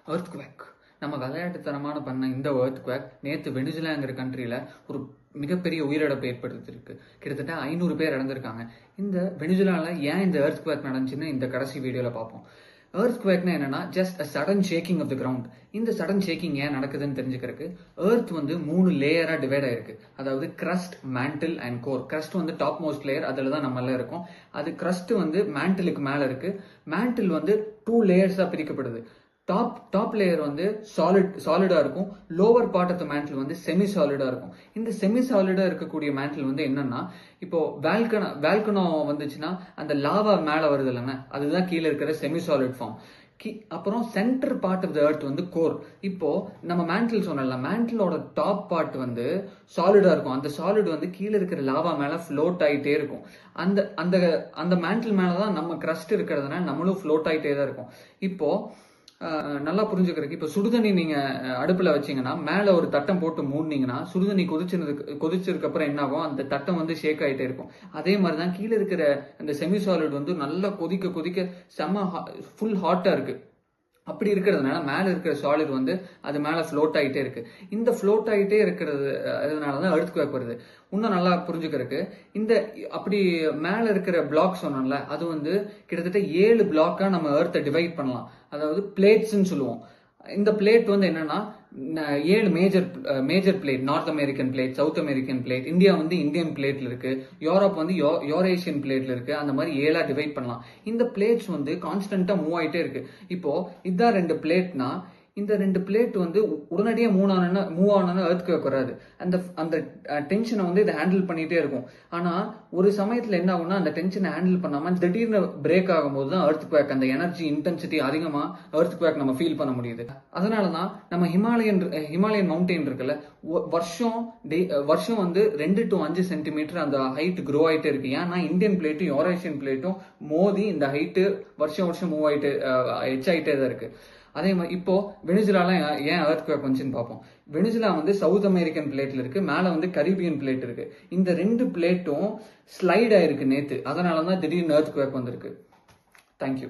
Earthquake. நம்ம விளையாட்டுத்தனமான பண்ண இந்த எர்த்குவேக் நேற்று வெனிசுலாங்கிற கண்ட்ரியில் ஒரு மிகப்பெரிய உயிரிழப்பு ஏற்படுத்திருக்கு. கிட்டத்தட்ட 500 பேர் இறந்திருக்காங்க. இந்த வெனிசுலாவில் ஏன் இந்த எர்த்குவேக் நடந்துச்சுன்னு இந்த கடைசி வீடியோவில் பார்ப்போம். எர்த்குவேக்னா என்னன்னா just a sudden shaking of the ground. இந்த சடன் ஷேக்கிங் ஏன் நடக்குதுன்னு தெரிஞ்சுக்கிறதுக்கு எர்த் வந்து 3 லேயரா டிவைட் ஆயிருக்கு. அதாவது crust, mantle and core. Crust வந்து டாப் மோஸ்ட் லேயர், அதில் தான் நம்ம எல்லாம் இருக்கோம். அது கிரஸ்ட் வந்து மேண்டிலுக்கு மேல இருக்கு. மேண்டில் வந்து 2 லேயர்ஸா பிரிக்கப்படுது. டாப் லேயர் வந்து சாலிடா இருக்கும். Lower part of the mantle வந்து செமி சாலிடா இருக்கும். இந்த செமி சாலிடா இருக்கக்கூடிய மேண்டில் வந்து என்னன்னா, இப்போ வேல்கனோ வந்துச்சுன்னா அந்த லாவா மேல வருது இல்லைன்னா அதுதான் கீழே இருக்கிற செமி சாலிட் ஃபார்ம். அப்புறம் centre part of the earth வந்து கோர். இப்போ நம்ம மேண்டில் சொன்னல, மேண்டிலோட டாப் பார்ட் வந்து சாலிடா இருக்கும். அந்த சாலிட் வந்து கீழே இருக்கிற லாவா மேல ஃப்ளோட் ஆயிட்டே இருக்கும். அந்த அந்த அந்த மேண்டில் மேலதான் நம்ம கிரஸ்ட் இருக்கிறதுனால நம்மளும் ஃப்ளோட் ஆயிட்டே தான் இருக்கும். இப்போ நல்லா புரிஞ்சுக்கிறதுக்கு, இப்போ சுடுதண்ணி நீங்க அடுப்புல வச்சீங்கன்னா மேல ஒரு தட்டம் போட்டு மூடினீங்கன்னா சுடுதண்ணி கொதிச்சிருக்கு அப்புறம் என்ன ஆகும், அந்த தட்டம் வந்து ஷேக் ஆயிட்டே இருக்கும். அதே மாதிரிதான் கீழே இருக்கிற அந்த செமி சாலிட் வந்து நல்லா கொதிக்க செம்ம ஃபுல் ஹாட்டா இருக்கு. அப்படி இருக்கிறதுனால மேல இருக்கிற சாலிட் வந்து அது மேல ஃப்ளோட் ஆகிட்டே இருக்கு. இந்த ஃப்ளோட் ஆகிட்டே இருக்கிறதுனாலதான் எர்த்குவேக் வருது. இன்னும் நல்லா புரிஞ்சுக்கிறதுக்கு, இந்த அப்படி மேல இருக்கிற பிளாக் சொன்னோம்ல, அது வந்து கிட்டத்தட்ட 7 பிளாக்கா நம்ம எர்த்தை டிவைட் பண்ணலாம். அதாவது பிளேட்ஸ்ன்னு சொல்லுவோம். இந்த பிளேட் வந்து என்னன்னா 7 major plate. North American plate, south American plate, India வந்து இந்தியன் பிளேட்ல இருக்கு, யூரோப் வந்து யூரேஷியன் பிளேட்ல இருக்கு. அந்த மாதிரி 7ஆ டிவைட் பண்ணலாம். இந்த பிளேட்ஸ் வந்து கான்ஸ்டன்டா மூவ் ஆயிட்டே இருக்கு. இப்போ இதான் 2 பிளேட்னா இந்த 2 பிளேட் வந்து உடனடியே மூவ் ஆனா எர்த்குவேக் வராது. அந்த டென்ஷனை வந்து இதை ஹேண்டில் பண்ணிட்டே இருக்கும். ஆனா ஒரு சமயத்துல என்ன ஆகும்னா, அந்த டென்ஷனை ஹேண்டில் பண்ணாம திடீர்னு பிரேக் ஆகும்போது தான் எர்த்குவேக், அந்த எனர்ஜி இன்டென்சிட்டி அதிகமா எர்த்குவேக் நம்ம ஃபீல் பண்ண முடியுது. அதனாலதான் நம்ம ஹிமாலயன் மவுண்டெயின் இருக்குல்ல, வருஷம் வந்து 2 to 5 சென்டிமீட்டர் அந்த ஹைட் க்ரோ ஆயிட்டே இருக்கு. ஏன்னா இந்தியன் பிளேட்டும் யூரேஷியன் பிளேட்டும் மோதி இந்த ஹைட்டு வருஷம் மூவ் ஆயிட்டு ஆயிட்டே தான் இருக்கு. அதே மாதிரி இப்போ வெனிசுலால ஏன் எர்த்குவேக் வந்துச்சுன்னு பார்ப்போம். வெனிசுலா வந்து சவுத் அமெரிக்கன் பிளேட்ல இருக்கு, மேல வந்து கரீபியன் பிளேட் இருக்கு. இந்த 2 பிளேட்டும் ஸ்லைட் ஆயிருக்கு நேத்து. அதனாலதான் திடீர்னு எர்த்குவேக் வந்திருக்கு. தேங்க்யூ.